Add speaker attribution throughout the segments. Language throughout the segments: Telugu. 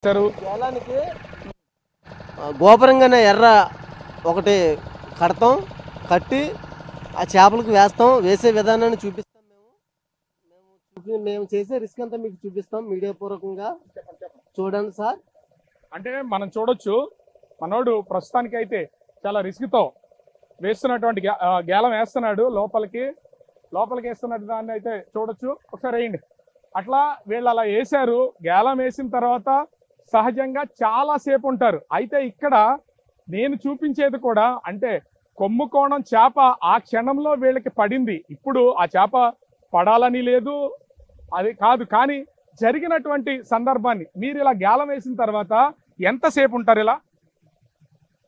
Speaker 1: గేలానికి గోపురంగానే ఎర్ర ఒకటి కడతాం, కట్టి ఆ చేపలకు వేస్తాం. వేసే విధానాన్ని చూపిస్తాం. మేము చేసే రిస్క్ అంతా మీకు చూపిస్తాం మీడియా పూర్వకంగా. చూడండి సార్.
Speaker 2: అంటే మనం చూడొచ్చు, మనోడు ప్రస్తుతానికి అయితే చాలా రిస్క్తో వేస్తున్నటువంటి గేలం వేస్తున్నాడు. లోపలికి వేస్తున్నట్టు దాన్ని అయితే చూడొచ్చు. ఒకసారి వేయండి. అట్లా వీళ్ళు అలా వేశారు. గేలం వేసిన తర్వాత సహజంగా చాలా సేపు ఉంటారు. అయితే ఇక్కడ నేను చూపించేది కూడా అంటే కొమ్ము కోణం చేప ఆ క్షణంలో వీళ్ళకి పడింది. ఇప్పుడు ఆ చేప పడాలని లేదు, అది కాదు. కానీ జరిగినటువంటి సందర్భాన్ని మీరు ఇలా గేలం వేసిన తర్వాత ఎంతసేపు ఉంటారు?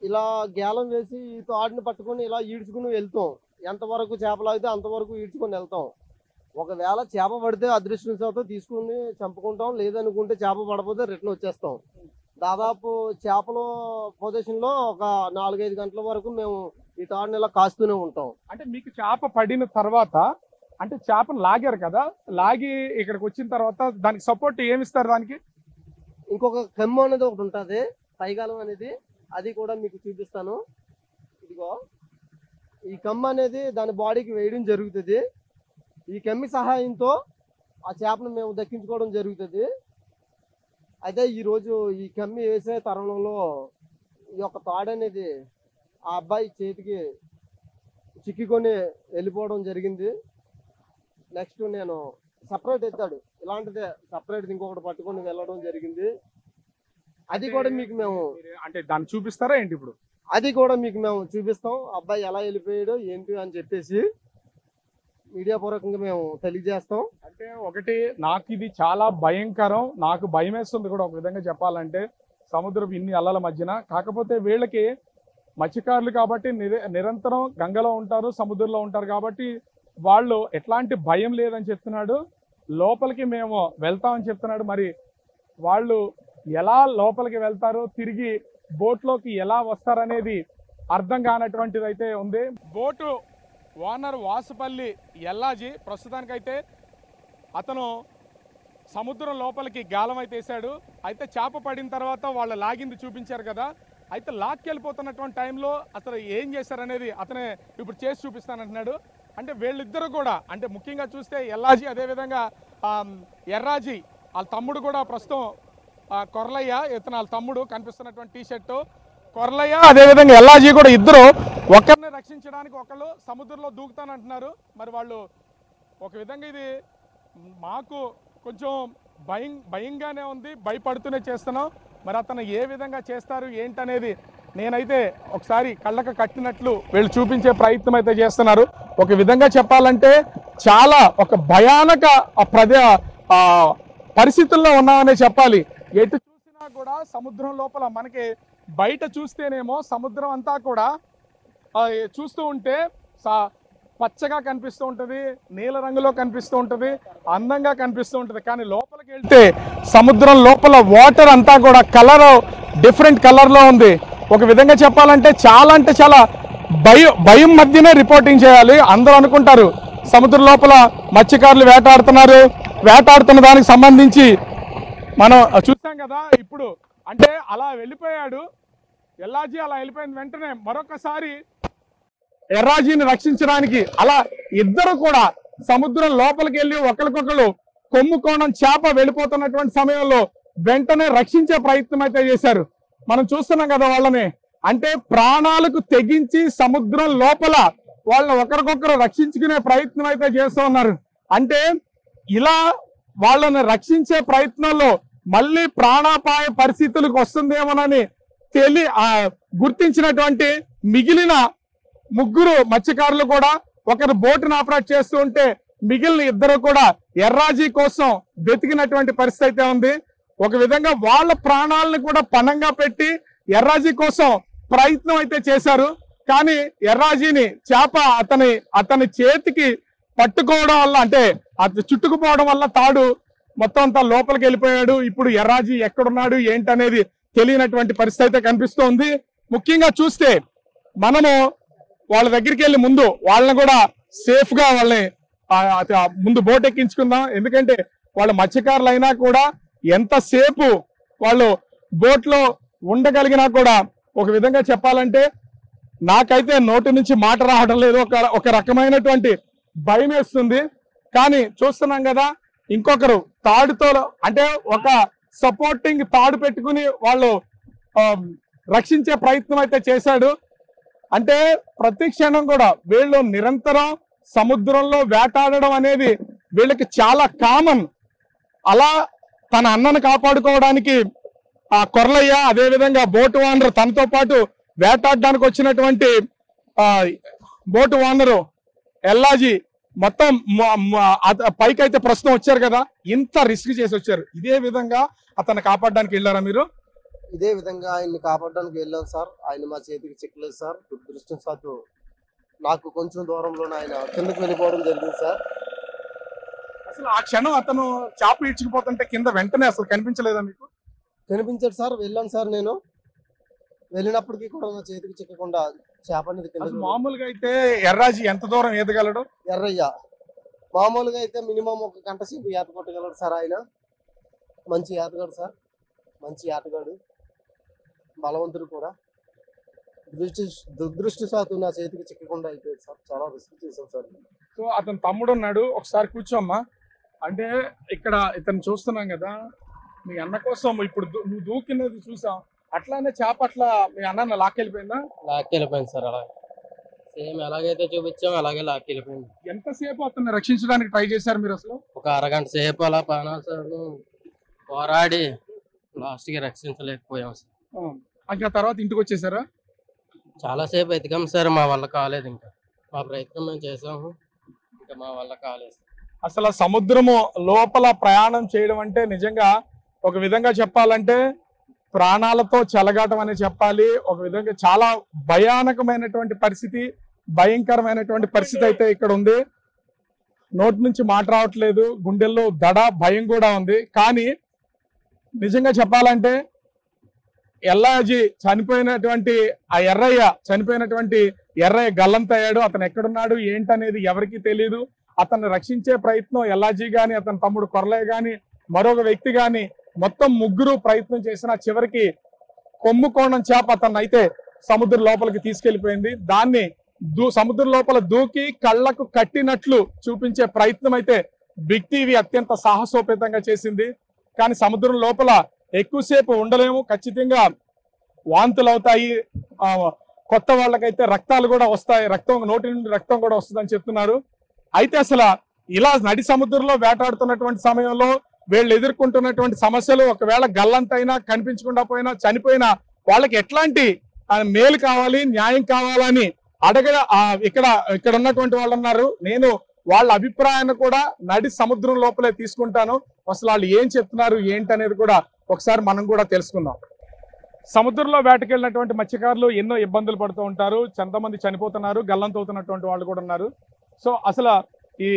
Speaker 1: ఇలా గేలం వేసి ఈ తాడుని పట్టుకొని ఇలా ఈడ్చుకుని వెళ్తాం. ఎంతవరకు చేపలు అయితే అంతవరకు ఈడ్చుకొని వెళ్తాం. ఒకవేళ చేప పడితే అదృష్టంతో తీసుకుని చంపుకుంటాం, లేదనుకుంటే చేప పడపోతే రిటర్న్ వచ్చేస్తాం. దాదాపు చేపల పొజిషన్లో ఒక 4-5 గంటల వరకు మేము ఈ తాడుని ఇలా కాస్తూనే ఉంటాం.
Speaker 2: అంటే మీకు చేప పడిన తర్వాత అంటే చేపను లాగారు కదా, లాగి ఇక్కడికి వచ్చిన తర్వాత దానికి సపోర్ట్ ఏమిస్తారు? దానికి
Speaker 1: ఇంకొక కమ్ము అనేది ఒకటి ఉంటుంది, పైగాలం అనేది. అది కూడా మీకు చూపిస్తాను. ఇదిగో ఈ కమ్మ అనేది దాని బాడీకి వేయడం జరుగుతుంది. ఈ కమ్మి సహాయంతో ఆ చేపను మేము దక్కించుకోవడం జరుగుతుంది. అయితే ఈరోజు ఈ కమ్మి వేసే తరుణంలో ఈ యొక్క తాడు అనేది ఆ అబ్బాయి చేతికి చిక్కుకొని వెళ్ళిపోవడం జరిగింది. నెక్స్ట్ నేను సపరేట్ ఎత్తాడు, ఇలాంటిదే సపరేట్ ఇంకొకటి పట్టుకొని వెళ్ళడం జరిగింది. అది కూడా మీకు మేము
Speaker 2: అంటే దాన్ని చూపిస్తారా ఏంటి? ఇప్పుడు
Speaker 1: అది కూడా మీకు మేము చూపిస్తాం. అబ్బాయి ఎలా వెళ్ళిపోయాడు ఏంటి అని చెప్పేసి మీడియా పూర్వకంగా మేము తెలియజేస్తాం.
Speaker 2: అంటే ఒకటి, నాకు ఇది చాలా భయంకరం, నాకు భయం వేస్తుంది కూడా ఒక విధంగా చెప్పాలంటే, సముద్రపు ఇన్ని అల్లల మధ్యన. కాకపోతే వీళ్ళకి మత్స్యకారులు కాబట్టి నిరంతరం గంగలో ఉంటారు, సముద్రంలో ఉంటారు కాబట్టి వాళ్ళు ఎట్లాంటి భయం లేదని చెప్తున్నాడు. లోపలికి మేము వెళ్తామని చెప్తున్నాడు. మరి వాళ్ళు ఎలా లోపలికి వెళ్తారు, తిరిగి బోట్లోకి ఎలా వస్తారనేది అర్థం కానటువంటిది అయితే ఉంది. బోటు ఓనర్ వాసుపల్లి ఎల్లాజీ ప్రస్తుతానికైతే అతను సముద్రం లోపలికి గాలం అయితే వేశాడు. అయితే చేప పడిన తర్వాత వాళ్ళు లాగింది చూపించారు కదా, అయితే లాక్కెళ్ళిపోతున్నటువంటి టైంలో అతను ఏం చేశారనేది అతనే ఇప్పుడు చేసి చూపిస్తానంటున్నాడు. అంటే వీళ్ళిద్దరు కూడా అంటే ముఖ్యంగా చూస్తే ఎల్లాజీ, అదేవిధంగా ఎర్రాజీ వాళ్ళ తమ్ముడు కూడా ప్రస్తుతం కొర్లయ్య, ఇతను వాళ్ళ తమ్ముడు కనిపిస్తున్నటువంటి టీషర్టు కొర్లయ్య, అదేవిధంగా ఎల్లాజీ కూడా ఇద్దరు ఒకరిని రక్షించడానికి ఒకళ్ళు సముద్రంలో దూకుతానంటున్నారు. మరి వాళ్ళు ఒక విధంగా ఇది మాకు కొంచెం భయంగానే ఉంది, భయపడుతూనే చేస్తున్నాం. మరి అతను ఏ విధంగా చేస్తారు ఏంటనేది నేనైతే ఒకసారి కళ్ళకు కట్టినట్లు వీళ్ళు చూపించే ప్రయత్నం అయితే చేస్తున్నారు. ఒక విధంగా చెప్పాలంటే చాలా ఒక భయానక పరిస్థితుల్లో ఉన్నామనే చెప్పాలి. ఎటు చూసినా కూడా సముద్రం లోపల మనకి బయట చూస్తేనేమో సముద్రం అంతా కూడా చూస్తూ ఉంటే పచ్చగా కనిపిస్తూ ఉంటుంది, నీల రంగులో కనిపిస్తూ ఉంటుంది, అందంగా కనిపిస్తూ ఉంటుంది. కానీ లోపలికి వెళ్తే సముద్రం లోపల వాటర్ అంతా కూడా కలర్ డిఫరెంట్ కలర్లో ఉంది. ఒక విధంగా చెప్పాలంటే చాలా భయం మధ్యనే రిపోర్టింగ్ చేయాలి. అందరూ అనుకుంటారు సముద్రం లోపల మత్స్యకారులు వేటాడుతున్న దానికి సంబంధించి మనం చూస్తాం కదా. ఇప్పుడు అంటే అలా వెళ్ళిపోయాడు ఎల్లాజీ, అలా వెళ్ళిపోయిన వెంటనే మరొకసారి ఎర్రాజీని రక్షించడానికి అలా ఇద్దరు కూడా సముద్రం లోపలికి వెళ్ళి ఒకరికొకరు కొమ్ము కోణం చేప వెళ్ళిపోతున్నటువంటి సమయంలో వెంటనే రక్షించే ప్రయత్నం అయితే చేశారు. మనం చూస్తున్నాం కదా వాళ్ళని. అంటే ప్రాణాలకు తెగించి సముద్రం లోపల వాళ్ళని ఒకరికొకరు రక్షించుకునే ప్రయత్నం అయితే చేస్తూ ఉన్నారు. అంటే ఇలా వాళ్ళని రక్షించే ప్రయత్నంలో మళ్ళీ ప్రాణాపాయ పరిస్థితులకు వస్తుందేమోనని గుర్తించినటువంటి మిగిలిన ముగ్గురు మత్స్యకారులు కూడా ఒకరు బోటును ఆపరేట్ చేస్తూ ఉంటే మిగిలిన ఇద్దరు కూడా ఎర్రాజీ కోసం వెతికినటువంటి పరిస్థితి అయితే ఉంది. ఒక విధంగా వాళ్ళ ప్రాణాలను కూడా పణంగా పెట్టి ఎర్రాజీ కోసం ప్రయత్నం అయితే చేశారు. కానీ ఎర్రాజీని చేప అతని చేతికి పట్టుకోవడం వల్ల అంటే అది చుట్టుకుపోవడం వల్ల తాడు మొత్తం అంతా లోపలికి వెళ్ళిపోయాడు. ఇప్పుడు ఎర్రాజీ ఎక్కడున్నాడు ఏంటనేది తెలియనటువంటి పరిస్థితి అయితే కనిపిస్తోంది. ముఖ్యంగా చూస్తే మనము వాళ్ళ దగ్గరికి వెళ్ళి ముందు వాళ్ళని కూడా సేఫ్ గా వాళ్ళని ముందు బోట్ ఎక్కించుకుందాం. ఎందుకంటే వాళ్ళ మత్స్యకారులు అయినా కూడా ఎంతసేపు వాళ్ళు బోట్లో ఉండగలిగినా కూడా ఒక విధంగా చెప్పాలంటే నాకైతే నోటి నుంచి మాట రావడం లేదు. ఒక రకమైనటువంటి భయం వేస్తుంది. కానీ చూస్తున్నాం కదా, ఇంకొకరు తాడుతో అంటే ఒక సపోర్టింగ్ తాడు పెట్టుకుని వాళ్ళు రక్షించే ప్రయత్నం అయితే చేశాడు. అంటే ప్రతి క్షణం కూడా వీళ్ళు నిరంతరం సముద్రంలో వేటాడడం అనేది వీళ్ళకి చాలా కామన్. అలా తన అన్నను కాపాడుకోవడానికి ఆ కొర్లయ్య, అదేవిధంగా బోటు ఓనర్, తనతో పాటు వేటాడడానికి వచ్చినటువంటి బోటు ఓనరు ఎల్లాజీ మొత్తం పైకైతే ప్రస్తుతం వచ్చారు కదా, ఇంత రిస్క్ చేసి వచ్చారు. ఇదే విధంగా అతన్ని కాపాడడానికి వెళ్ళారా మీరు?
Speaker 1: ఇదే విధంగా ఆయన్ని కాపాడడానికి వెళ్ళాం సార్. ఆయన మా చేతికి చిక్కలేదు సార్. దురదృష్టవశాత్తు నాకు కొంచెం దూరంలోనే ఆయన కిందకి వెళ్ళిపోవడం జరిగింది సార్.
Speaker 2: అసలు ఆ క్షణం అతను చేప ఈడ్చుకుపోతుంటే కింద వెంటనే అసలు కనిపించలేదా మీకు?
Speaker 1: కనిపించాడు సార్. వెళ్ళాను సార్. నేను వెళ్ళినప్పటికీ కూడా నా చేతికి చిక్కకుండా చేప అనేది కింద.
Speaker 2: మామూలుగా అయితే ఎర్రాజీ ఎంత దూరం ఈదగలడు?
Speaker 1: ఎర్రయ్య మామూలుగా అయితే మినిమం 1 గంట సేపు ఈత కొట్టగలడు సార్. ఆయన మంచి ఈతగాడు సార్. మంచి ఆటగాడు, బలవంతుడు కూడా. దురదృష్టవశాత్తు నా చేతికి చిక్కకుండా అయిపోయాడు సార్. చాలా రిస్క్ చేశాం సార్.
Speaker 2: సో అతని తమ్ముడు ఉన్నాడు, ఒకసారి కూర్చోమ్మా. అంటే ఇక్కడ ఇతను చూస్తున్నాం కదా, మీ అన్న కోసం ఇప్పుడు నువ్వు దూకినది చూసాం, అట్లానే చేప అట్లా మీ అన్న లాక్కెళ్ళిపోయిందా?
Speaker 1: లాక్కెళ్ళిపోయింది సార్. అలా సేమ్ ఎలాగైతే చూపించాం అలాగే లాక్కెళ్ళిపోయింది.
Speaker 2: ఎంతసేపు అతన్ని రక్షించడానికి ట్రై చేశారు మీరు అసలు?
Speaker 1: ఒక అరగంట సేపు అలా ప్రాణాలు పోరాడి లాస్ట్ కి రక్షించలేకపోయాం సార్.
Speaker 2: ఇంకా తర్వాత ఇంటికి వచ్చేసారా?
Speaker 1: చాలా సేపు ఎతికాం సార్. మా వల్ల కాలేదు. ఇంకా మా ప్రయత్నం మేము చేసాము, ఇంకా మా వల్ల కాలేదు.
Speaker 2: అసలు సముద్రము లోపల ప్రయాణం చేయడం అంటే నిజంగా ఒక విధంగా చెప్పాలంటే ప్రాణాలతో చెలగాటం అని చెప్పాలి. ఒక విధంగా చాలా భయానకమైనటువంటి పరిస్థితి, భయంకరమైనటువంటి పరిస్థితి అయితే ఇక్కడ ఉంది. నోటి నుంచి మాట రావట్లేదు, గుండెల్లో దడ భయం కూడా ఉంది. కానీ నిజంగా చెప్పాలంటే ఎల్లాజీ చనిపోయినటువంటి ఆ ఎర్రయ్య గల్లంతయ్యాడు. అతను ఎక్కడున్నాడు ఏంటనేది ఎవరికి తెలియదు. అతన్ని రక్షించే ప్రయత్నం ఎల్లాజీ గాని, అతని తమ్ముడు కొర్లయ్య గాని, మరొక వ్యక్తి గాని మొత్తం ముగ్గురు ప్రయత్నం చేసిన చివరికి కొమ్ముకోణం చేప అతన్ని అయితే సముద్ర లోపలికి తీసుకెళ్లిపోయింది. దాన్ని సముద్రం లోపల దూకి కళ్లకు కట్టినట్లు చూపించే ప్రయత్నం అయితే బిగ్ టీవీ అత్యంత సాహసోపేతంగా చేసింది. కానీ సముద్రం లోపల ఎక్కువసేపు ఉండలేము, ఖచ్చితంగా వాంతులు అవుతాయి, కొత్త వాళ్ళకైతే రక్తాలు కూడా వస్తాయి, నోటి నుండి రక్తం కూడా వస్తుందని చెప్తున్నారు. అయితే అసలు ఇలా నడి సముద్రంలో వేటాడుతున్నటువంటి సమయంలో వీళ్ళు ఎదుర్కొంటున్నటువంటి సమస్యలు, ఒకవేళ గల్లంతైనా కనిపించకుండా పోయినా చనిపోయినా వాళ్ళకి ఎట్లాంటి మేలు కావాలి, న్యాయం కావాలని ఇక్కడ ఉన్నటువంటి వాళ్ళు ఉన్నారు. నేను వాళ్ళ అభిప్రాయాన్ని కూడా నడి సముద్రం లోపలే తీసుకుంటాను. అసలు వాళ్ళు ఏం చెప్తున్నారు ఏంటనేది కూడా ఒకసారి మనం కూడా తెలుసుకుందాం. సముద్రంలో వేటకెళ్ళినటువంటి మత్స్యకారులు ఎన్నో ఇబ్బందులు పడుతూ ఉంటారు, ఎంతమంది చనిపోతున్నారు, గల్లంతవుతున్నటువంటి వాళ్ళు కూడా ఉన్నారు. సో అసలు ఈ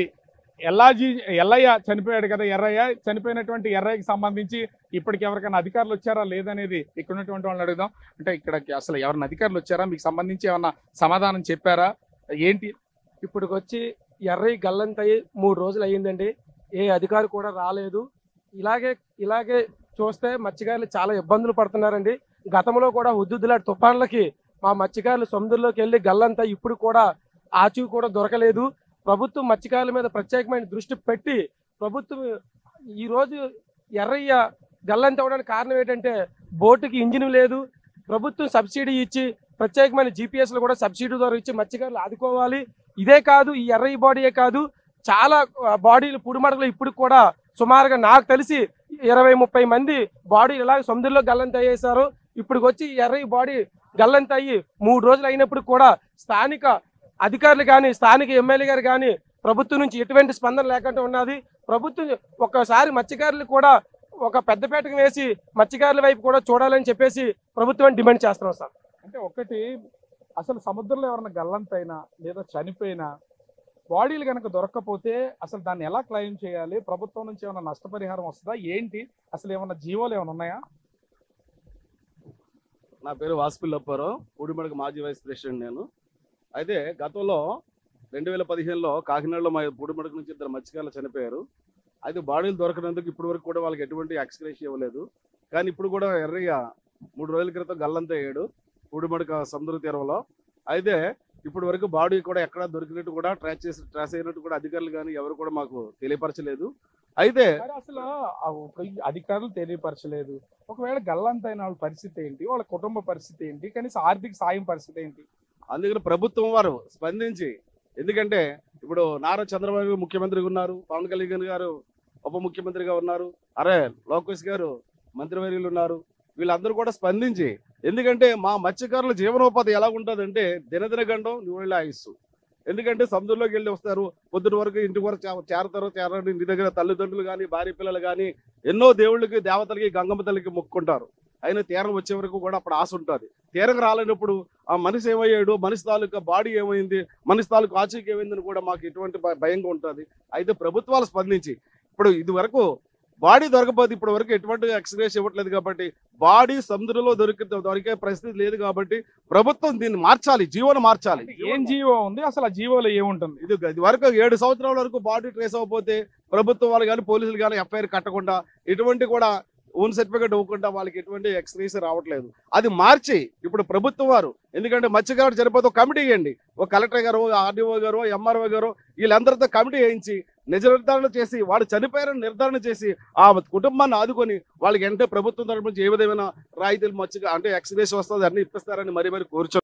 Speaker 2: ఎల్లయ్య చనిపోయాడు కదా, ఎర్రయ్య చనిపోయినటువంటి ఎర్రయ్యకి సంబంధించి ఇప్పటికి ఎవరికైనా అధికారులు వచ్చారా లేదనేది ఇక్కడ ఉన్నటువంటి వాళ్ళని అడుగుదాం. అంటే ఇక్కడికి అసలు ఎవరైనా అధికారులు వచ్చారా, మీకు సంబంధించి ఏమన్నా సమాధానం చెప్పారా ఏంటి?
Speaker 3: ఇప్పటికి వచ్చి ఎర్రయ్య గల్లంతయ్యి 3 రోజులు అయ్యిందండి. ఏ అధికారి కూడా రాలేదు. ఇలాగే చూస్తే మత్స్యకారులు చాలా ఇబ్బందులు పడుతున్నారండి. గతంలో కూడా హుద్దులాంటి తుఫాన్లకి మా మత్స్యకారులు సముద్రంలోకి వెళ్ళి గల్లంతయ్యి ఇప్పుడు కూడా ఆచూ కూడా దొరకలేదు. ప్రభుత్వం మత్స్యకారుల మీద ప్రత్యేకమైన దృష్టి పెట్టి ప్రభుత్వం ఈరోజు ఎర్రయ్య గల్లంత అవ్వడానికి కారణం ఏంటంటే బోటుకి ఇంజిన్ లేదు. ప్రభుత్వం సబ్సిడీ ఇచ్చి ప్రత్యేకమైన జీపీఎస్లు కూడా సబ్సిడీ ద్వారా ఇచ్చి మత్స్యకారులు ఆదుకోవాలి. ఇదే కాదు, ఈ ఎర్రయ్య బాడీయే కాదు, చాలా బాడీలు పుడిమడకలు ఇప్పుడు కూడా సుమారుగా నాకు తెలిసి 20-30 మంది బాడీలు ఇలాగ సముద్రంలో గల్లంత అయ్యేసారు. ఇప్పుడు వచ్చి ఎర్రయ్య బాడీ గల్లంత అయ్యి 3 రోజులు అయినప్పుడు కూడా స్థానిక అధికారులు కానీ స్థానిక ఎమ్మెల్యే గారు కానీ ప్రభుత్వం నుంచి ఎటువంటి స్పందన లేకుండా ఉన్నది. ప్రభుత్వం ఒక్కసారి మత్స్యకారులు కూడా ఒక పెద్దపేటకు వేసి మత్స్యకారుల వైపు కూడా చూడాలని చెప్పేసి ప్రభుత్వాన్ని డిమాండ్ చేస్తున్నాం సార్.
Speaker 2: అంటే ఒకటి, అసలు సముద్రంలో ఎవరైనా గల్లంతైనా లేదా చనిపోయినా బాడీలు కనుక దొరక్కపోతే అసలు దాన్ని ఎలా క్లెయిమ్ చేయాలి? ప్రభుత్వం నుంచి ఏమైనా నష్టపరిహారం వస్తుందా ఏంటి? అసలు ఏమైనా జీవోలు ఏమైనా ఉన్నాయా?
Speaker 4: నా పేరు వాసుపిల్లప్పారావు, పూడిమడక మాజీ వైస్ ప్రెసిడెంట్ నేను. అయితే గతంలో 2015లో కాకినాడలో మా పూడిమడక నుంచి 2 మత్స్యకారులు చనిపోయారు. అయితే బాడీలు దొరకనందుకు ఇప్పటి వరకు కూడా వాళ్ళకి ఎటువంటి ఎక్స్గ్రేషియా ఇవ్వలేదు. కానీ ఇప్పుడు కూడా ఎర్రయ్య 3 రోజుల క్రితం గల్లంత అయ్యాడు ఊడిమడక సముద్ర తీరంలో. అయితే ఇప్పటి వరకు బాడీ కూడా ఎక్కడ దొరికినట్టు కూడా ట్రాస్ అయినట్టు కూడా అధికారులు కానీ ఎవరు కూడా మాకు తెలియపరచలేదు. అయితే
Speaker 2: మరి అసలు అధికారులు తెలియపరచలేదు, ఒకవేళ గల్లంతైన వాళ్ళ పరిస్థితి ఏంటి, వాళ్ళ కుటుంబ పరిస్థితి ఏంటి, కనీసం ఆర్థిక సాయం పరిస్థితి ఏంటి?
Speaker 4: అందుకని ప్రభుత్వం వారు స్పందించి, ఎందుకంటే ఇప్పుడు నారా చంద్రబాబు గారు ముఖ్యమంత్రిగా ఉన్నారు, పవన్ కళ్యాణ్ గారు ఉప ముఖ్యమంత్రిగా ఉన్నారు, లోకేష్ గారు మంత్రివర్యులు ఉన్నారు, వీళ్ళందరూ కూడా స్పందించి, ఎందుకంటే మా మత్స్యకారుల జీవనోపాధి ఎలా ఉంటుందంటే దినదిన గండం నీళ్ళ ఆయుస్సు. ఎందుకంటే సముద్రంలోకి వెళ్ళి వస్తారు, పొద్దుటి వరకు ఇంటి వరకు చేరని ఇంటి దగ్గర తల్లిదండ్రులు కానీ భార్య పిల్లలు కానీ ఎన్నో దేవుళ్ళకి దేవతలకి గంగమ్మ తల్లికి మొక్కుంటారు. అయినా తీరం వచ్చే వరకు కూడా అప్పుడు ఆశ ఉంటుంది. తీరం రాలేనప్పుడు ఆ మనిషి ఏమయ్యాడు, మనిషి తాలూకా బాడీ ఏమైంది, మనిషి తాలూకు ఆచూకీ ఏమైందని కూడా మాకు ఎటువంటి భయంగా ఉంటుంది. అయితే ప్రభుత్వాలు స్పందించి ఇప్పుడు ఇది వరకు బాడీ దొరకపోతే ఇప్పటి వరకు ఎటువంటి ఎక్స్రేస్ ఇవ్వట్లేదు కాబట్టి బాడీ సముద్రంలో దొరికే పరిస్థితి లేదు కాబట్టి ప్రభుత్వం దీన్ని మార్చాలి, జీవోను మార్చాలి.
Speaker 2: ఏం జీవో ఉంది అసలు, ఆ జీవోలో ఏముంటుంది?
Speaker 4: ఇది వరకు 7 సంవత్సరాల వరకు బాడీ ట్రేస్ అవ్వకపోతే ప్రభుత్వం వాళ్ళు కానీ పోలీసులు కానీ ఎఫ్ఐఆర్ కట్టకుండా ఎటువంటి కూడా ఓన్ సర్టిఫికేట్ ఇవ్వకుండా వాళ్ళకి ఎటువంటి ఎక్స్రేస్ రావట్లేదు. అది మార్చి ఇప్పుడు ప్రభుత్వం వారు, ఎందుకంటే మత్స్యకారుడు చనిపోతే ఒక కమిటీ వేయండి, ఒక కలెక్టర్ గారు, ఆర్డీఓ గారు, ఎంఆర్ఓ గారు వీళ్ళందరితో కమిటీ వేయించి నిజ నిర్ధారణ చేసి వాడు చనిపోయారని నిర్ధారణ చేసి ఆ కుటుంబాన్ని ఆదుకొని వాళ్ళకి అంటే ప్రభుత్వం తరపు నుంచి ఏ విధమైన రాయితీలు అంటే ఎక్స్రేస్ వస్తుంది అన్ని ఇప్పిస్తారని మరీ కోరుచు.